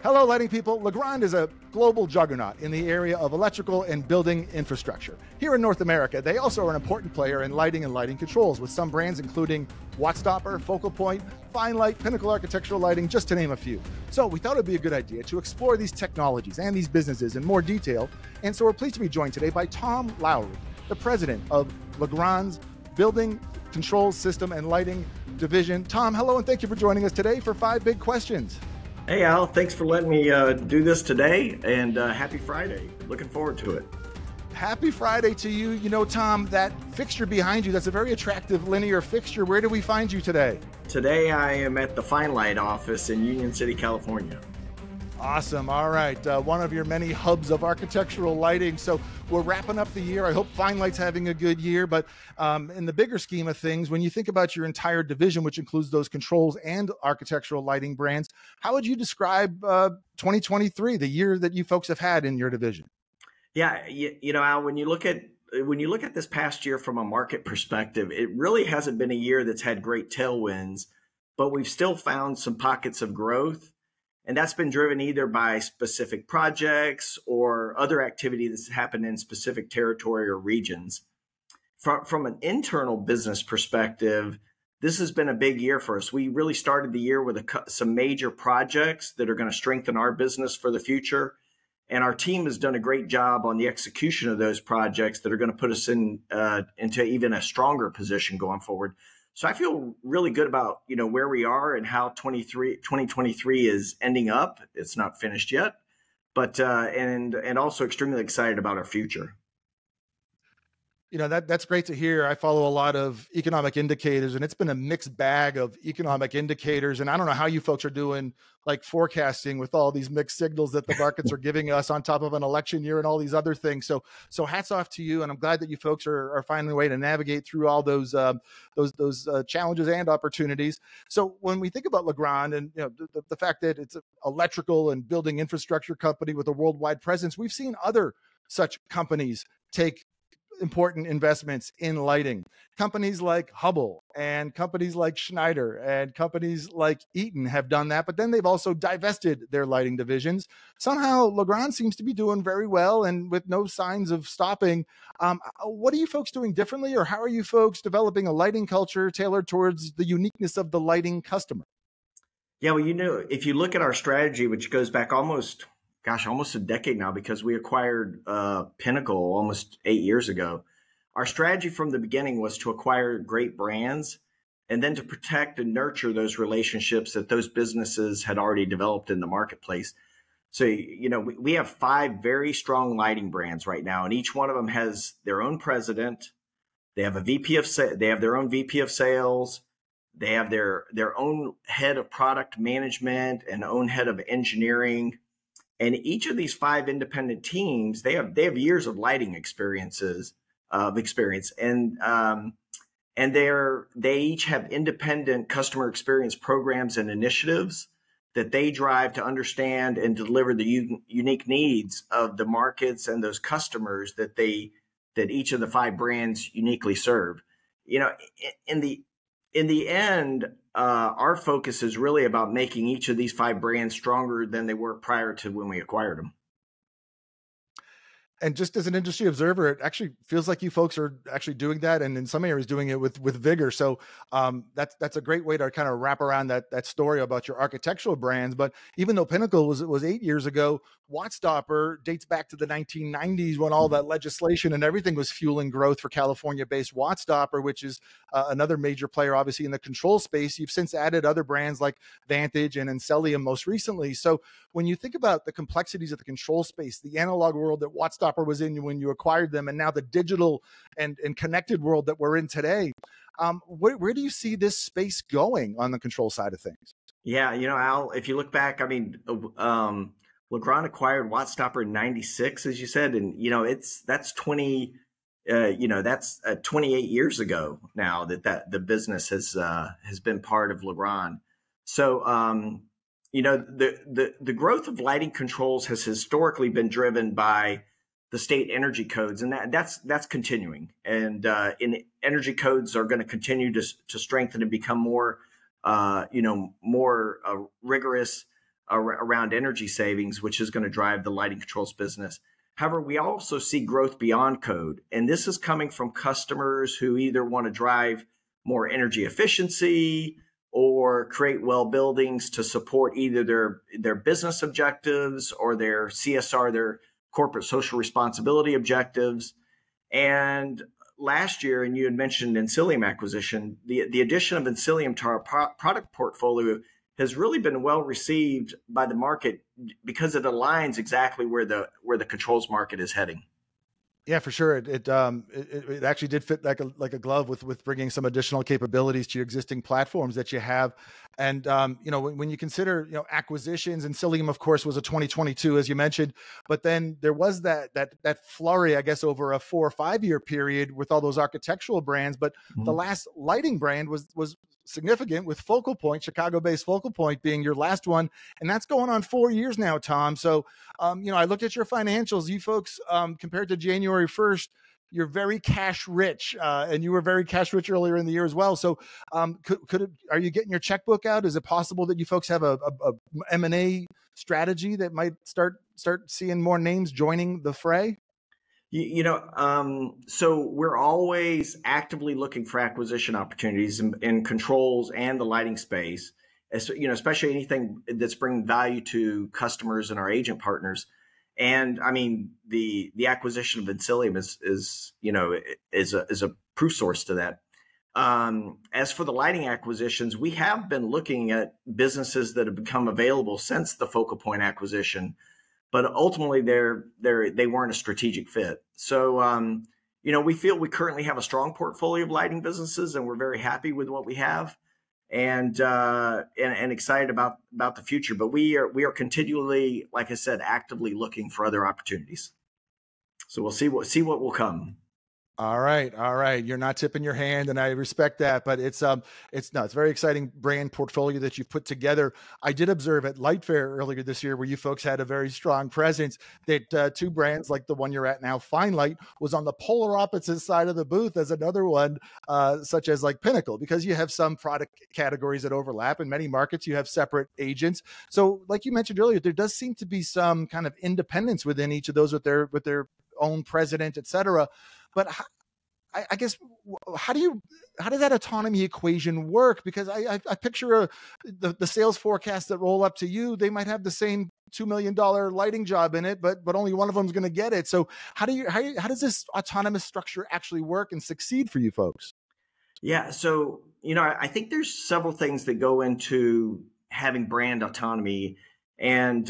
Hello, lighting people. Legrand is a global juggernaut in the area of electrical and building infrastructure. Here in North America, they also are an important player in lighting and lighting controls, with some brands including Wattstopper, Focal Point, Fine Light, Pinnacle Architectural Lighting, just to name a few. So we thought it would be a good idea to explore these technologies and these businesses in more detail. And so we're pleased to be joined today by Tom Lowery, the president of Legrand's Building Controls System and Lighting Division. Tom, hello, and thank you for joining us today for 5 Big Questions. Hey, Al, thanks for letting me do this today, and happy Friday. Looking forward to it. Happy Friday to you. You know, Tom, that fixture behind you, that's a very attractive linear fixture. Where do we find you today? Today I am at the Fine Light office in Union City, California. Awesome. All right. One of your many hubs of architectural lighting. So we're wrapping up the year. I hope Fine Light's having a good year. But in the bigger scheme of things, when you think about your entire division, which includes those controls and architectural lighting brands, how would you describe 2023, the year that you folks have had in your division? Yeah, you know, Al, when you look at this past year from a market perspective, it really hasn't been a year that's had great tailwinds, but we've still found some pockets of growth. And that's been driven either by specific projects or other activity that's happened in specific territory or regions. From an internal business perspective, this has been a big year for us. We really started the year with some major projects that are going to strengthen our business for the future. And our team has done a great job on the execution of those projects that are going to put us into even a stronger position going forward. So I feel really good about, you know, where we are and how 2023 is ending up. It's not finished yet, but and also extremely excited about our future. You know, that's great to hear. I follow a lot of economic indicators, and it's been a mixed bag of economic indicators. And I don't know how you folks are doing like forecasting with all these mixed signals that the markets are giving us on top of an election year and all these other things. So hats off to you. And I'm glad that you folks are finding a way to navigate through all those challenges and opportunities. So when we think about Legrand and, you know, the fact that it's an electrical and building infrastructure company with a worldwide presence, we've seen other such companies take important investments in lighting. Companies like Hubbell and companies like Schneider and companies like Eaton have done that, but then they've also divested their lighting divisions. Somehow Legrand seems to be doing very well and with no signs of stopping. What are you folks doing differently, or how are you folks developing a lighting culture tailored towards the uniqueness of the lighting customer? Yeah, well, you know, if you look at our strategy, which goes back almost a decade now, because we acquired Pinnacle almost 8 years ago. Our strategy from the beginning was to acquire great brands and then to protect and nurture those relationships that those businesses had already developed in the marketplace. So, you know, we have 5 very strong lighting brands right now, and each one of them has their own president. They have they have their own VP of sales. They have their own head of product management and own head of engineering. And each of these 5 independent teams, they have years of lighting experience, and they each have independent customer experience programs and initiatives that they drive to understand and deliver the unique needs of the markets and those customers that each of the 5 brands uniquely serve. You know, in the end, our focus is really about making each of these 5 brands stronger than they were prior to when we acquired them. And just as an industry observer, it actually feels like you folks are actually doing that, and in some areas doing it with vigor. So that's a great way to kind of wrap around that story about your architectural brands. But even though Pinnacle was 8 years ago, Wattstopper dates back to the 1990s when all that legislation and everything was fueling growth for California-based Wattstopper, which is another major player, obviously, in the control space. You've since added other brands like Vantage and Encelium most recently. So when you think about the complexities of the control space, the analog world that Wattstopper was in when you acquired them, and now the digital and connected world that we're in today, where do you see this space going on the control side of things? Yeah, you know, Al, if you look back, I mean, Legrand acquired Wattstopper in '96, as you said, and you know that's 28 years ago now that the business has been part of Legrand. So you know, the growth of lighting controls has historically been driven by the state energy codes, and that's continuing. And energy codes are going to continue to strengthen and become more more rigorous. around energy savings, which is going to drive the lighting controls business. However, we also see growth beyond code. And this is coming from customers who either want to drive more energy efficiency or create well buildings to support either their business objectives or their CSR, their corporate social responsibility objectives. And last year, and you had mentioned Encelium acquisition, the addition of Encelium to our product portfolio has really been well received by the market because it aligns exactly where the controls market is heading. Yeah, for sure. It actually did fit like a glove with bringing some additional capabilities to your existing platforms that you have. And when you consider acquisitions, Encelium, of course, was a 2022, as you mentioned, but then there was that flurry, I guess, over a 4 or 5 year period with all those architectural brands. But the last lighting brand was significant, with Focal Point, Chicago-based Focal Point being your last one, and that's going on 4 years now, Tom. So, I looked at your financials. You folks, compared to January 1st, you're very cash rich, and you were very cash rich earlier in the year as well. So, are you getting your checkbook out? Is it possible that you folks have a M&A strategy that might start seeing more names joining the fray? So we're always actively looking for acquisition opportunities in controls and the lighting space, especially anything that's bringing value to customers and our agent partners. And I mean, the acquisition of Encelium is a proof source to that. As for the lighting acquisitions, we have been looking at businesses that have become available since the Focal Point acquisition, but ultimately they weren't a strategic fit. So, we feel we currently have a strong portfolio of lighting businesses, and we're very happy with what we have, and excited about the future. But we are continually, like I said, actively looking for other opportunities. So we'll see what will come. All right. You're not tipping your hand, and I respect that, but it's very exciting brand portfolio that you've put together. I did observe at Light Fair earlier this year, where you folks had a very strong presence, that two brands like the one you're at now, Fine Light, was on the polar opposite side of the booth as another one, such as like Pinnacle, because you have some product categories that overlap. In many markets, you have separate agents. So like you mentioned earlier, there does seem to be some kind of independence within each of those with their own president, et cetera. But I guess, how does that autonomy equation work? Because I picture the sales forecasts that roll up to you, they might have the same $2 million lighting job in it, but only one of them is going to get it. So how does this autonomous structure actually work and succeed for you folks? Yeah. So, I think there's several things that go into having brand autonomy. And,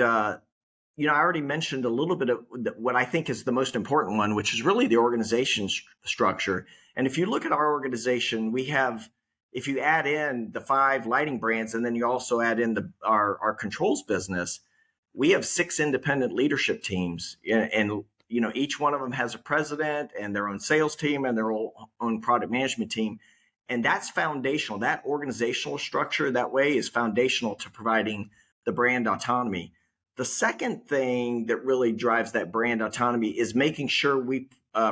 I already mentioned a little bit of what I think is the most important one, which is really the organization structure. And if you look at our organization, if you add in the 5 lighting brands, and then you also add in our controls business, we have 6 independent leadership teams. And each one of them has a president and their own sales team and their own product management team. And that's foundational. That organizational structure that way is foundational to providing the brand autonomy. The second thing that really drives that brand autonomy is making sure we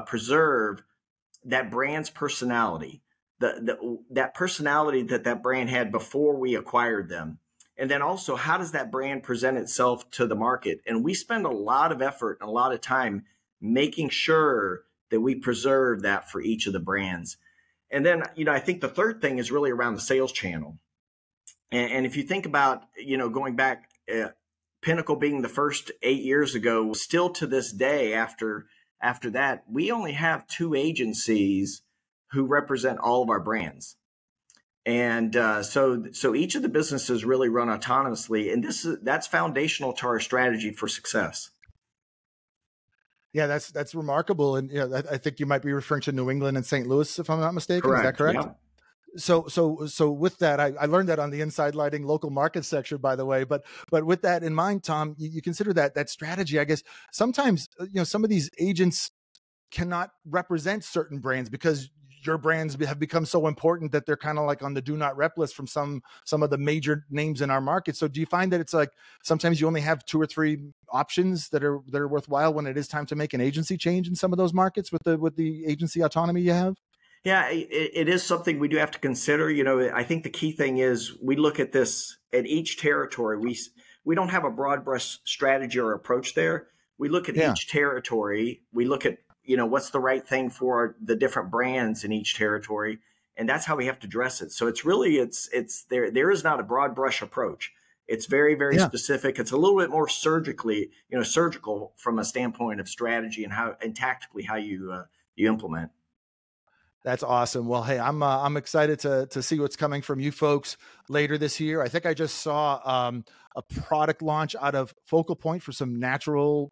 preserve that brand's personality, that personality that brand had before we acquired them. And then also, how does that brand present itself to the market? And we spend a lot of effort and a lot of time making sure that we preserve that for each of the brands. And then, I think the third thing is really around the sales channel. And if you think about, going back, Pinnacle being the first 8 years ago, still to this day, after that, we only have 2 agencies who represent all of our brands. And so each of the businesses really run autonomously. And that's foundational to our strategy for success. Yeah, that's remarkable. And I think you might be referring to New England and St. Louis, if I'm not mistaken. Correct. Is that correct? Yeah. So with that, I learned that on the Inside Lighting local market section, by the way. But with that in mind, Tom, you consider that strategy. I guess sometimes some of these agents cannot represent certain brands because your brands have become so important that they're kind of like on the do not rep list from some of the major names in our market. So do you find that it's like sometimes you only have 2 or 3 options that are worthwhile when it is time to make an agency change in some of those markets with the agency autonomy you have? Yeah, it is something we do have to consider. I think the key thing is we look at this at each territory. we don't have a broad brush strategy or approach there. We look at each territory. We look at, what's the right thing for the different brands in each territory. And that's how we have to dress it. So it's really, there is not a broad brush approach. It's very, very specific. It's a little bit more surgical from a standpoint of strategy and tactically how you implement. That's awesome. Well, hey, I'm excited to see what's coming from you folks later this year. I think I just saw a product launch out of Focal Point for some natural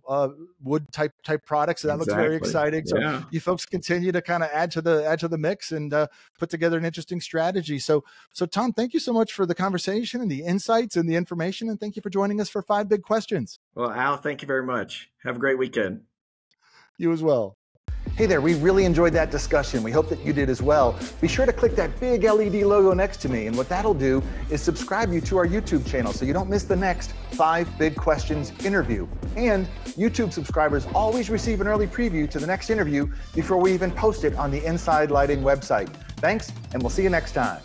wood type products. So that looks very exciting. So you folks continue to kind of add to the mix and put together an interesting strategy. So Tom, thank you so much for the conversation and the insights and the information, and thank you for joining us for 5 Big Questions. Well, Al, thank you very much. Have a great weekend. You as well. Hey there, we really enjoyed that discussion. We hope that you did as well. Be sure to click that big LED logo next to me, and what that'll do is subscribe you to our YouTube channel so you don't miss the next 5 Big Questions interview. And YouTube subscribers always receive an early preview to the next interview before we even post it on the Inside Lighting website. Thanks, and we'll see you next time.